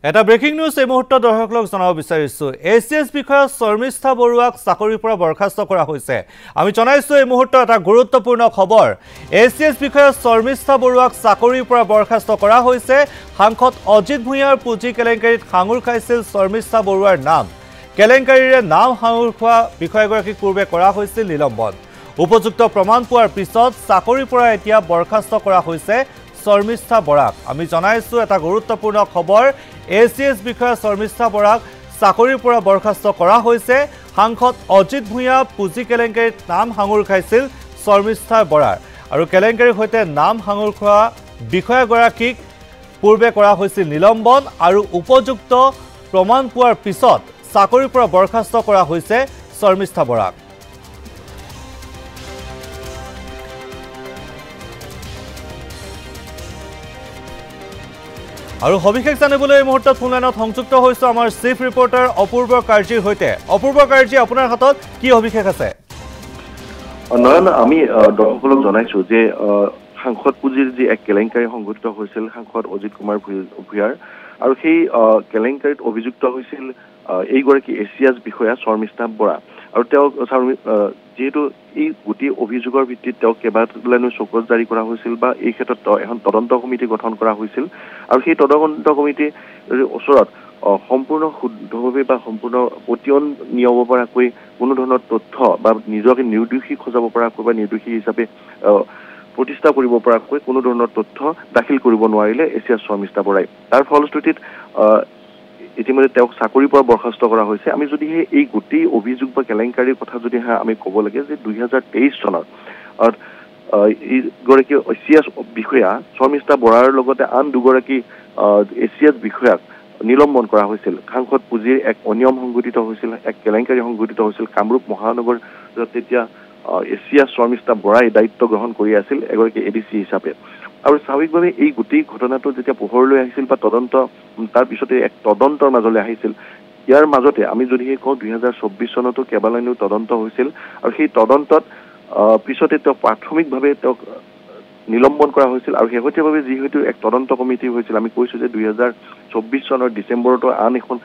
এটা breaking news এই মুহূৰ্তত দৰ্শকক জনাব বিচাৰিছো এছিএছ বিষয়া শৰ্মিষ্ঠা বৰুৱাক চাকৰিৰ পৰা বৰখাস্ত কৰা হৈছে আমি জনাইছো এই মুহূৰ্তত এটা গুৰুত্বপূৰ্ণ খবৰ এছিএছ বিষয়া শৰ্মিষ্ঠা বৰুৱাক চাকৰিৰ পৰা বৰখাস্ত কৰা হৈছে সাংসদ অজিত ভূঞাৰ পুঁজি কেলেংকাৰীত সাঙুৰ খাইছিল শৰ্মিষ্ঠা বৰুৱাৰ নাম কেলেংকাৰীৰে নাম সাঙুৰ খোৱা বিষয়াগৰাকীক পূৰ্বে কৰা হৈছিল নিলম্বন উপযুক্ত প্ৰমাণ পোৱাৰ পিছত চাকৰিৰ পৰা এতিয়া বৰখাস্ত কৰা হৈছে শৰ্মিষ্ঠা বৰাক আমি জনাইছো এটা গুৰুত্বপূৰ্ণ খবৰ এছিএছ বিষয়া শৰ্মিষ্ঠা বৰাক চাকৰিৰ পৰা বৰখাস্ত কৰা হৈছে সাংসদ অজিত ভূঞা পুঁজি কেলেংকাৰীত নাম সাঙুৰ খাইছিল শৰ্মিষ্ঠা বৰাৰ আৰু কেলেংকাৰীৰ সৈতে নাম সাঙুৰ খোৱা বিষয়াগৰাকীক পূৰ্বে কৰা হৈছিল নিলম্বন আৰু উপযুক্ত প্ৰমাণ পোৱাৰ পিছত চাকৰিৰ পৰা বৰখাস্ত কৰা হৈছে শৰ্মিষ্ঠা বৰাক আৰু সবিশেষ জানিবলৈ এই মুহূৰ্তত ফোন লাইনত সংযুক্ত হৈছে আমাৰ চিফ ৰিপৰ্টাৰ অপূৰ্ব কাৰ্জীৰ সৈতে অপূৰ্ব কাৰ্জী আপোনাৰ হাতত কি সবিশেষ আছে নয়ন আমি দৰ্শকক জনাইছো যে সাংসদ পুঁজিৰ যি এক কেলেংকাৰী সংঘটিত হৈছিল সাংসদ অজিত কুমাৰ ভূঞাৰ আৰু সেই কেলেংকাৰীত অভিযুক্ত হৈছিল এইগৰাকী এছিয়াছ বিষয়া শৰ্মিষ্ঠা বৰা আৰু তেওঁ যেহেতু এই গোটেই অভিযোগৰ ভিত্তিত তেওঁ কেইবালানো চকজ জাৰি কৰা হৈছিল বা এই ক্ষেত্ৰত এখন তদন্ত কমিটি গঠন কৰা হৈছিল আৰু সেই তদন্ত কমিটিৰ ওচৰত সম্পূৰ্ণ শুদ্ধভাৱে বা সম্পূৰ্ণ পতিয়ন নিয়াব পৰাকৈ কোনো ধৰণৰ তথ্য বা নিজকে নিৰ্দোষী খোজাব পৰাকৈ বা নিৰ্দোষী হিচাপে প্ৰতিষ্ঠা কৰিব পৰাকৈ কোনো ধৰণৰ তথ্য দাখিল কৰিব নোৱাৰিলে এছিয়াছ শৰ্মিষ্ঠা বৰাই তাৰ ফলশ্ৰুতিত ইতিমধ্যে তেওঁক চাকৰিৰ পৰা বৰখাস্ত কৰা হৈছে আমি যদি এই গোটেই অভিযোগ বা কেলেংকাৰীৰ কথা যদি আমি ক'ব লাগে যে 2023 চনত এইগৰাকী এছিয়াছ বিষয়া শৰ্মিষ্ঠা বৰাৰ লগতে আন দুগৰাকী এছিয়াছ বিষয়াক নিলম্বন কৰা হৈছিল সাংসদ পুঁজিৰ এক অনিয়ম সংঘটিত হৈছিল এক কেলেংকাৰী সংঘটিত হৈছিল কামৰূপ মহানগৰ তেতিয়া এছিয়াছ শৰ্মিষ্ঠা বৰাই দায়িত্ব গ্ৰহণ কৰি আছিল এগৰাকী এডিচি হিচাপে আৰু স্বাভাৱিকভাৱে এই গোটেই ঘটনাটো যেতিয়া পোহৰলৈ আহিছিল বা তদন্ত তাৰ পিছতে এক তদন্তৰ মাজলৈ আহিছিল ইয়াৰ মাজতে আমি যদি কওঁ 2024 চনতো কেইবালানো তদন্ত হৈছিল আৰু সেই তদন্তত পিছতে তেওঁ প্ৰাথমিকভাৱে তেওঁক নিলম্বন কৰা হৈছিল আৰু শেহতীয়াভাৱে যিহেতু এক তদন্ত কমিটি হৈছিল আমি কৈছো যে 2024 চনৰ ডিচেম্বৰতো আন এখন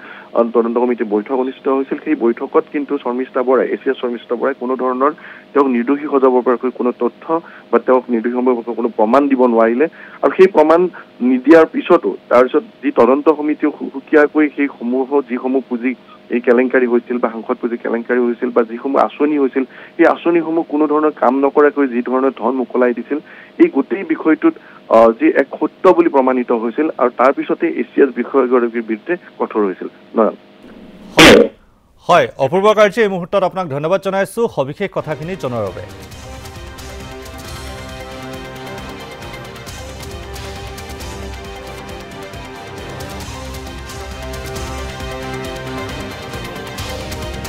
তদন্ত কমিটি বৈঠক অনুষ্ঠিত হৈছিল সেই বৈঠকত কিন্তু শৰ্মিষ্ঠা বৰাই এছিয়াছ শৰ্মিষ্ঠা বৰাই কোনো ধৰণৰ তেওঁক নিৰ্দোষী সজাব পৰাকৈ কোনো তথ্য বা তেওঁক নিৰ্দোষী সম্পৰ্কে কোনো প্ৰমাণ দিব নোৱাৰিলে আৰু সেই প্ৰমাণ নিদিয়াৰ পিছতো তাৰপিছত যি তদন্ত সমিতিও সুকীয়াকৈ সেই যিসমূহ পুঁজি এই কেলেংকাৰী হৈছিল বা সাংসদ পুঁজি কেলেংকাৰী হৈছিল বা যিসমূহ আঁচনি হৈছিল সেই আঁচনিসমূহ কোনো ধৰণৰ কাম নকৰাকৈ যি ধৰণৰ ধন মোকলাই দিছিল এই গোটেই বিষয়টোত যি এক সত্য বুলি প্ৰমাণিত হৈছিল আৰু তাৰ পিছতে এছিয়াছ বিষয়গৰাকীৰ বিৰুদ্ধে কঠোৰ হৈছিল হয় অপূৰ্ব কাৰ্জী এই মুহূৰ্তত আপোনাক ধন্যবাদ জনাইছো সবিশেষ কথাখিনি জনোৱাৰ বাবে